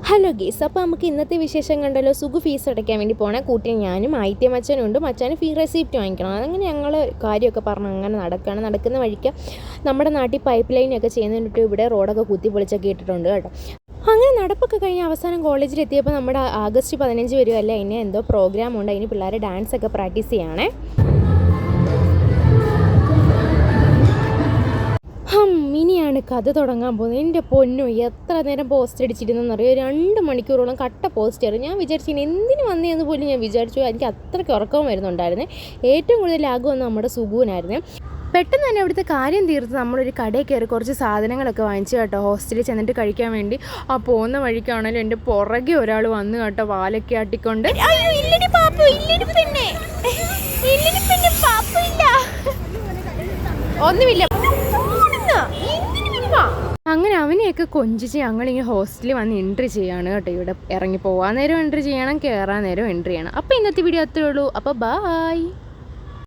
Hello ഗീസ്, അപ്പോൾ നമുക്ക് ഇന്നത്തെ വിശേഷം കണ്ടല്ലോ. സുഖു ഫീസ് അടയ്ക്കാൻ വേണ്ടി പോകണേ. കൂട്ടി ഞാനും ആയിത്തെ മച്ചനുണ്ട്. മച്ചാന് ഫീ റെസിപ്റ്റ് വാങ്ങിക്കണം. അതങ്ങനെ ഞങ്ങൾ കാര്യമൊക്കെ പറഞ്ഞ് അങ്ങനെ നടക്കുന്ന വഴിക്ക് നമ്മുടെ നാട്ടിൽ പൈപ്പ് ലൈനൊക്കെ ചെയ്യുന്നതിനിട്ട് ഇവിടെ റോഡൊക്കെ കുത്തി പൊളിച്ചൊക്കെ ഇട്ടിട്ടുണ്ട് കേട്ടോ. അങ്ങനെ നടപ്പൊക്കെ കഴിഞ്ഞ് അവസാനം കോളേജിലെത്തിയപ്പോൾ നമ്മുടെ ആഗസ്റ്റ് 15 വരുമല്ലേ, അതിന് എന്തോ പ്രോഗ്രാം ഉണ്ട്. അതിന് പിള്ളേർ ഡാൻസൊക്കെ പ്രാക്ടീസ് ചെയ്യണേ. ഇനിയാണ് കഥ തുടങ്ങാൻ പോകുന്നത്. എൻ്റെ പൊന്നു, എത്ര നേരം പോസ്റ്റ് അടിച്ചിരുന്നെന്നറിയോ? 2 മണിക്കൂറോളം കട്ട പോസ്റ്റർ. ഞാൻ വിചാരിച്ചു എന്തിനു വന്നതെന്ന് പോലും ഞാൻ വിചാരിച്ചു. എനിക്ക് അത്രയ്ക്ക് ഉറക്കം വരുന്നുണ്ടായിരുന്നു. ഏറ്റവും കൂടുതൽ ലാഗ് വന്ന് നമ്മുടെ സുഖുവിനായിരുന്നു. പെട്ടെന്ന് തന്നെ അവിടുത്തെ കാര്യം തീർത്ത് നമ്മളൊരു കടയിൽ കയറി കുറച്ച് സാധനങ്ങളൊക്കെ വാങ്ങിച്ചു കേട്ടോ, ഹോസ്റ്റലിൽ ചെന്നിട്ട് കഴിക്കാൻ വേണ്ടി. ആ പോകുന്ന വഴിക്കാണല്ലോ എൻ്റെ പുറകെ ഒരാൾ വന്ന് കേട്ടോ, വാലൊക്കെ ആട്ടിക്കൊണ്ട്. ഒന്നുമില്ല. അങ്ങനെ അവനെയൊക്കെ കൊഞ്ചിച്ച് ഞങ്ങളിങ്ങനെ ഹോസ്റ്റലിൽ വന്ന് എൻട്രി ചെയ്യാണ് കേട്ടോ. ഇവിടെ ഇറങ്ങി പോകാൻ നേരം എൻട്രി ചെയ്യണം, കയറാൻ നേരം എൻട്രി ചെയ്യണം. അപ്പോൾ ഇന്നത്തെ വീഡിയോ അത്രേ ഉള്ളൂ. അപ്പോൾ ബായ്.